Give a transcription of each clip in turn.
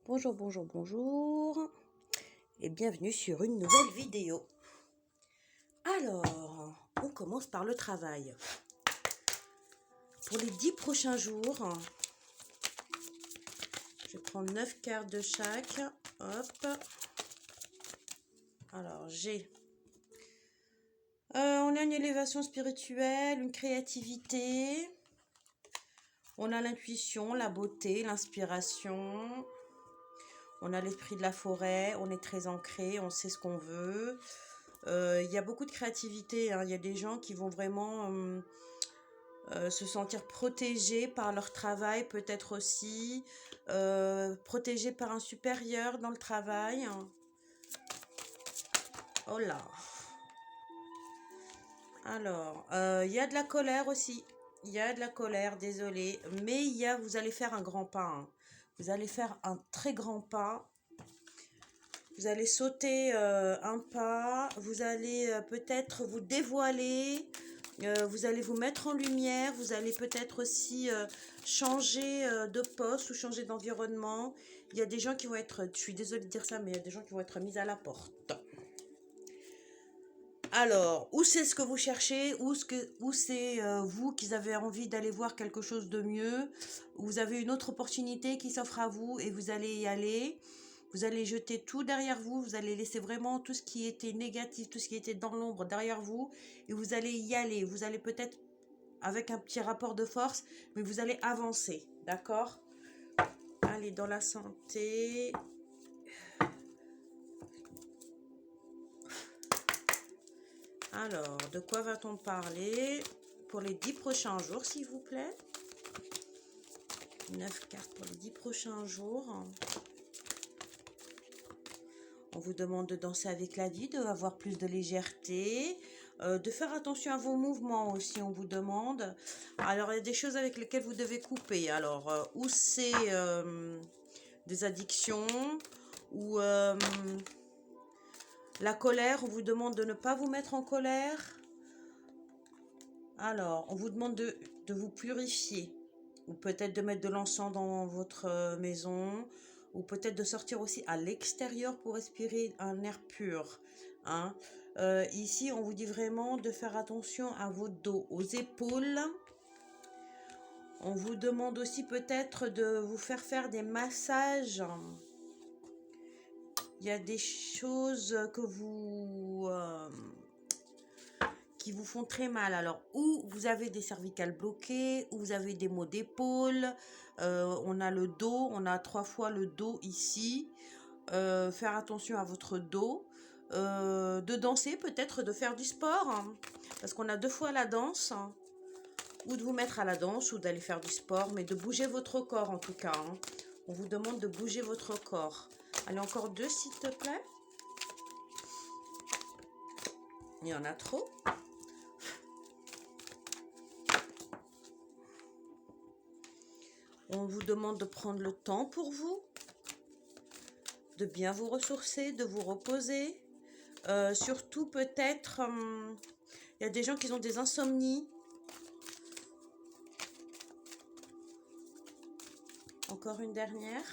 Bonjour, bonjour, bonjour et bienvenue sur une nouvelle vidéo. Alors, on commence par le travail. Pour les 10 prochains jours, je prends 9 cartes de chaque. Hop. Alors, on a une élévation spirituelle, une créativité. On a l'intuition, la beauté, l'inspiration. On a l'esprit de la forêt, on est très ancré, on sait ce qu'on veut. Il y a beaucoup de créativité, hein. Il y a des gens qui vont vraiment se sentir protégés par leur travail, peut-être aussi protégés par un supérieur dans le travail. Oh là. Alors, il y a de la colère aussi. Il y a de la colère, désolé. Mais vous allez faire un grand pas, hein. Vous allez faire un très grand pas. Vous allez sauter un pas. Vous allez peut-être vous dévoiler. Vous allez vous mettre en lumière. Vous allez peut-être aussi changer de poste ou changer d'environnement. Il y a des gens qui vont être, je suis désolée de dire ça, mais il y a des gens qui vont être mis à la porte. Alors, où c'est ce que vous cherchez, où c'est vous qui avez envie d'aller voir quelque chose de mieux, vous avez une autre opportunité qui s'offre à vous et vous allez y aller. Vous allez jeter tout derrière vous, vous allez laisser vraiment tout ce qui était négatif, tout ce qui était dans l'ombre derrière vous et vous allez y aller. Vous allez peut-être avec un petit rapport de force, mais vous allez avancer, d'accord? Allez, dans la santé. Alors, de quoi va-t-on parler pour les 10 prochains jours, s'il vous plaît? 9 cartes pour les 10 prochains jours. On vous demande de danser avec la vie, d'avoir plus de légèreté, de faire attention à vos mouvements aussi, on vous demande. Alors, il y a des choses avec lesquelles vous devez couper. Alors, ou c'est des addictions, ou la colère, on vous demande de ne pas vous mettre en colère. Alors, on vous demande de vous purifier, ou peut-être de mettre de l'encens dans votre maison, ou peut-être de sortir aussi à l'extérieur pour respirer un air pur. Hein. Ici, on vous dit vraiment de faire attention à vos dos, aux épaules. On vous demande aussi peut-être de vous faire des massages. Il y a des choses qui vous font très mal. Alors, ou vous avez des cervicales bloquées, ou vous avez des maux d'épaule. On a le dos, on a 3 fois le dos ici. Faire attention à votre dos. De danser, peut-être de faire du sport. Hein, parce qu'on a 2 fois la danse. Hein, ou de vous mettre à la danse, ou d'aller faire du sport. Mais de bouger votre corps en tout cas. Hein. On vous demande de bouger votre corps. Allez, encore 2 s'il te plaît. Il y en a trop. On vous demande de prendre le temps pour vous, de bien vous ressourcer, de vous reposer. Surtout peut-être, il y a des gens qui ont des insomnies. Encore une dernière.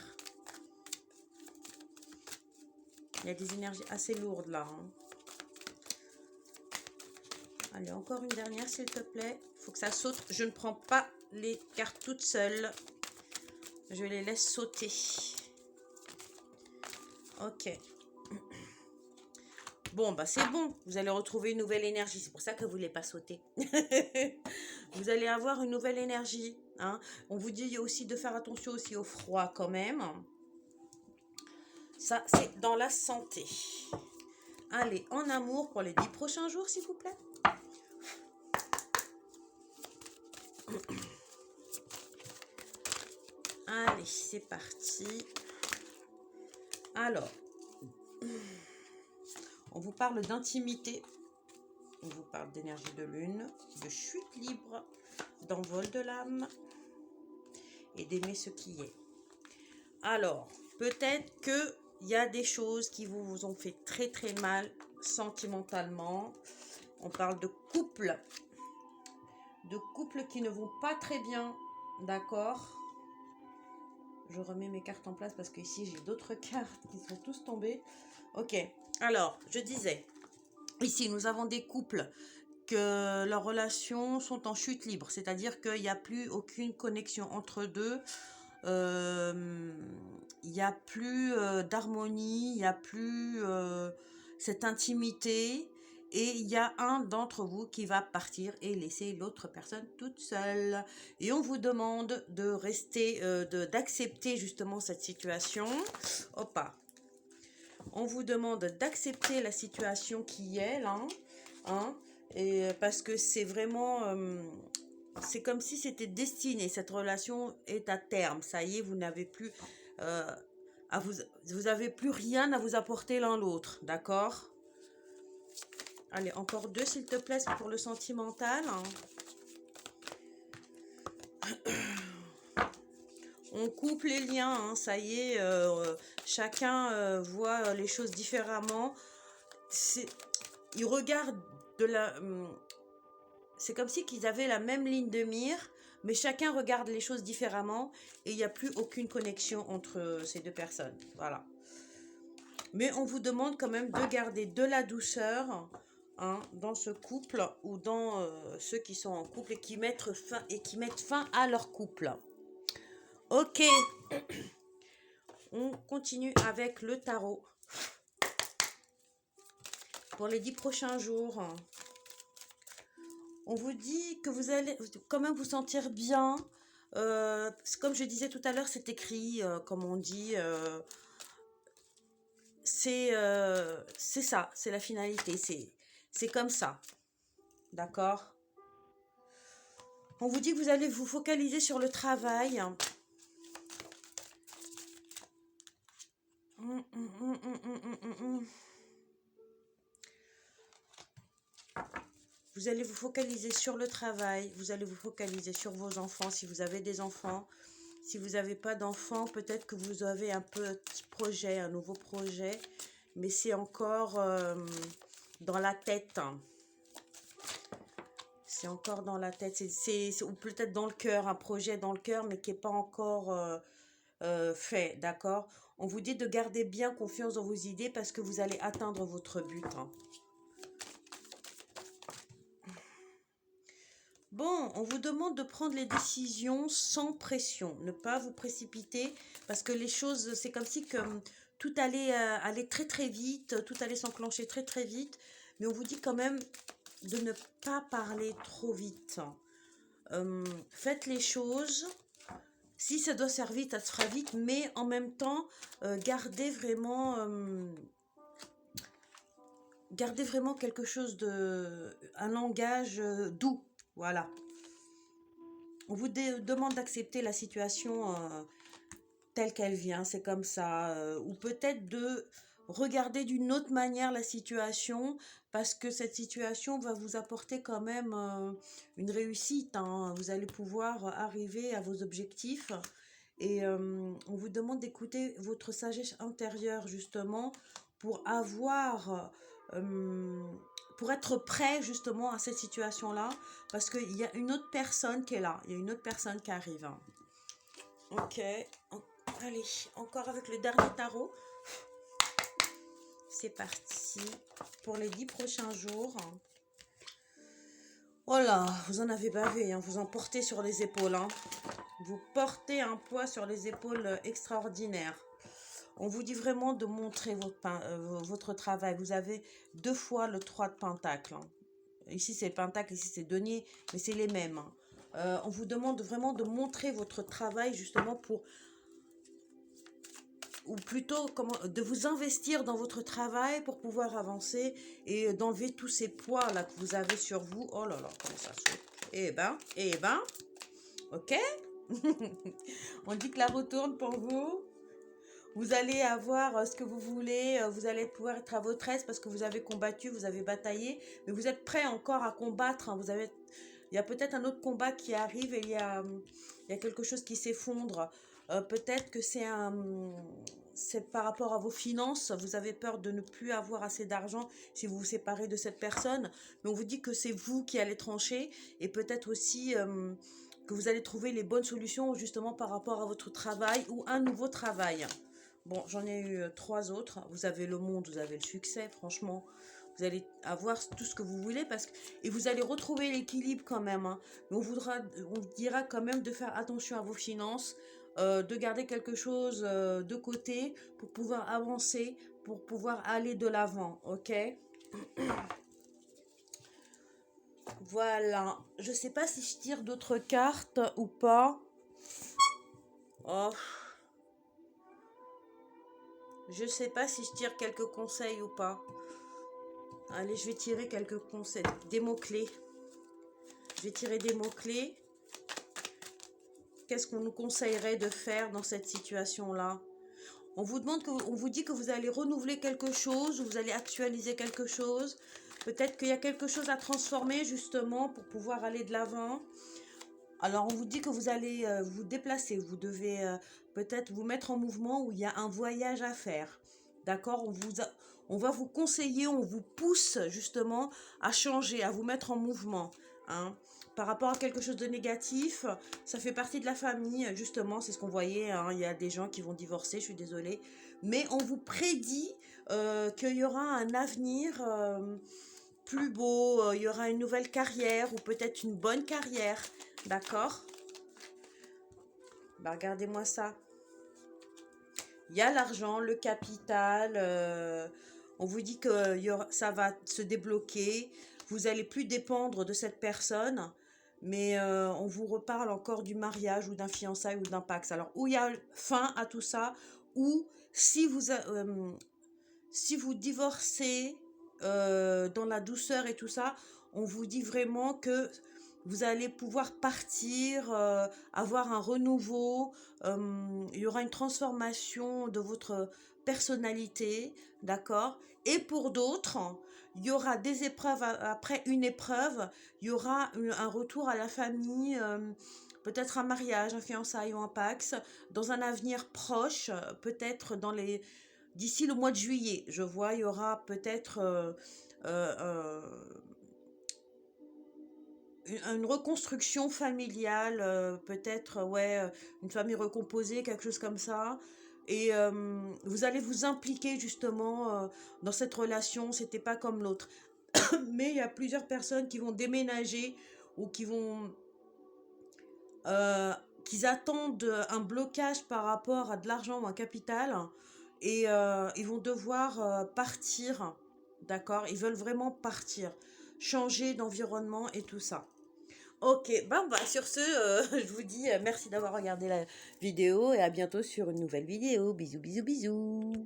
Il y a des énergies assez lourdes là. Hein. Allez, encore une dernière s'il te plaît. Il faut que ça saute. Je ne prends pas les cartes toutes seules. Je les laisse sauter. Ok. Bon, bah c'est bon. Vous allez retrouver une nouvelle énergie. C'est pour ça que vous ne voulez pas sauter. Vous allez avoir une nouvelle énergie. Hein. On vous dit aussi de faire attention aussi au froid quand même. Ça, c'est dans la santé. Allez, en amour pour les 10 prochains jours, s'il vous plaît. Allez, c'est parti. Alors, on vous parle d'intimité. On vous parle d'énergie de lune, de chute libre, d'envol de l'âme et d'aimer ce qui est. Alors, peut-être qu'il y a des choses qui vous ont fait très très mal sentimentalement. On parle de couples qui ne vont pas très bien, d'accord? je remets mes cartes en place parce que ici j'ai d'autres cartes qui sont tous tombées. Ok, alors je disais, ici nous avons des couples que leurs relations sont en chute libre, c'est-à-dire qu'il n'y a plus aucune connexion entre deux, il n'y a plus d'harmonie, il n'y a plus cette intimité, et il y a un d'entre vous qui va partir et laisser l'autre personne toute seule. Et on vous demande de rester, d'accepter justement cette situation. Opa. On vous demande d'accepter la situation qui est là, hein, et parce que c'est vraiment, c'est comme si c'était destiné. Cette relation est à terme. Ça y est, vous n'avez plus, euh, vous avez plus rien à vous apporter l'un l'autre, d'accord? Allez, encore deux s'il te plaît pour le sentimental. On coupe les liens, hein, ça y est, chacun voit les choses différemment. Ils regardent de la... c'est comme si qu'ils avaient la même ligne de mire, mais chacun regarde les choses différemment et il n'y a plus aucune connexion entre ces deux personnes. Voilà. Mais on vous demande quand même de garder de la douceur, hein, dans ce couple ou dans ceux qui sont en couple et qui mettent fin à leur couple. Ok. On continue avec le tarot. Pour les 10 prochains jours, on vous dit que vous allez quand même vous sentir bien. Comme je disais tout à l'heure, c'est écrit, comme on dit, c'est ça, c'est la finalité, c'est comme ça, d'accord? On vous dit que vous allez vous focaliser sur le travail. Vous allez vous focaliser sur le travail, vous allez vous focaliser sur vos enfants, si vous avez des enfants. Si vous n'avez pas d'enfants, peut-être que vous avez un petit projet, un nouveau projet, mais c'est encore dans la tête. C'est encore dans la tête, ou peut-être dans le cœur, un projet dans le cœur, mais qui n'est pas encore fait, d'accord? On vous dit de garder bien confiance dans vos idées parce que vous allez atteindre votre but. Bon, on vous demande de prendre les décisions sans pression, ne pas vous précipiter parce que les choses, c'est comme si tout allait aller très très vite, tout allait s'enclencher très très vite, mais on vous dit quand même de ne pas parler trop vite. Faites les choses, si ça doit se faire vite, ça se fera vite, mais en même temps, gardez vraiment quelque chose un langage doux. Voilà. On vous demande d'accepter la situation telle qu'elle vient, c'est comme ça. Ou peut-être de regarder d'une autre manière la situation, parce que cette situation va vous apporter quand même une réussite, hein. Vous allez pouvoir arriver à vos objectifs. Et on vous demande d'écouter votre sagesse intérieure, justement, pour avoir... pour être prêt justement à cette situation-là, parce qu'il y a une autre personne qui est là, il y a une autre personne qui arrive. Ok, allez, encore avec le dernier tarot. C'est parti pour les 10 prochains jours. Voilà, vous en avez bavé, hein, vous en portez sur les épaules. Hein. Vous portez un poids sur les épaules extraordinaire. On vous dit vraiment de montrer votre travail. Vous avez 2 fois le 3 de pentacle. Hein. Ici, c'est pentacle, ici, c'est denier, mais c'est les mêmes. Hein. On vous demande vraiment de montrer votre travail, justement, ou plutôt de vous investir dans votre travail pour pouvoir avancer et d'enlever tous ces poids-là que vous avez sur vous. Oh là là, comment ça saute. Eh ben, ok. On dit que la roue tourne pour vous. Vous allez avoir ce que vous voulez, vous allez pouvoir être à votre aise parce que vous avez combattu, vous avez bataillé, mais vous êtes prêt encore à combattre. Hein, il y a peut-être un autre combat qui arrive et il y a quelque chose qui s'effondre. Peut-être que c'est par rapport à vos finances, vous avez peur de ne plus avoir assez d'argent si vous vous séparez de cette personne, mais on vous dit que c'est vous qui allez trancher et peut-être aussi... que vous allez trouver les bonnes solutions justement par rapport à votre travail ou un nouveau travail. Bon, j'en ai eu trois autres. Vous avez le monde, vous avez le succès, franchement. Vous allez avoir tout ce que vous voulez et vous allez retrouver l'équilibre quand même, hein. Mais on vous dira quand même de faire attention à vos finances, de garder quelque chose de côté pour pouvoir avancer, pour pouvoir aller de l'avant, ok? Voilà. Je sais pas si je tire d'autres cartes ou pas. Oh, je sais pas si je tire quelques conseils ou pas. Allez, je vais tirer quelques conseils, des mots-clés. Je vais tirer des mots-clés. Qu'est-ce qu'on nous conseillerait de faire dans cette situation-là? On vous dit que vous allez renouveler quelque chose, ou vous allez actualiser quelque chose. Peut-être qu'il y a quelque chose à transformer justement pour pouvoir aller de l'avant. Alors, on vous dit que vous allez vous déplacer. Vous devez peut-être vous mettre en mouvement où il y a un voyage à faire. D'accord? On va vous conseiller, on vous pousse justement à changer, à vous mettre en mouvement, hein. Par rapport à quelque chose de négatif, ça fait partie de la famille, justement, c'est ce qu'on voyait, hein. Il y a des gens qui vont divorcer, je suis désolée. Mais on vous prédit qu'il y aura un avenir plus beau, il y aura une nouvelle carrière ou peut-être une bonne carrière. D'accord? Bah, regardez-moi ça. Il y a l'argent, le capital. On vous dit que ça va se débloquer. Vous n'allez plus dépendre de cette personne. Mais on vous reparle encore du mariage ou d'un fiançailles ou d'un Pacs. Alors, où il y a fin à tout ça, ou si vous divorcez dans la douceur et tout ça, on vous dit vraiment que vous allez pouvoir partir, avoir un renouveau, il y aura une transformation de votre personnalité, d'accord? Et pour d'autres, il y aura des épreuves après une épreuve, il y aura un retour à la famille, peut-être un mariage, un fiançailles ou un Pacs, dans un avenir proche, peut-être d'ici le mois de juillet. Je vois, il y aura peut-être euh, euh, une reconstruction familiale, peut-être, ouais, une famille recomposée, quelque chose comme ça. Et vous allez vous impliquer justement dans cette relation, c'était pas comme l'autre. Mais il y a plusieurs personnes qui vont déménager ou euh, qui attendent un blocage par rapport à de l'argent ou un capital et ils vont devoir partir, d'accord? Ils veulent vraiment partir, changer d'environnement et tout ça. Ok, ben bah, sur ce, je vous dis merci d'avoir regardé la vidéo et à bientôt sur une nouvelle vidéo. Bisous, bisous, bisous.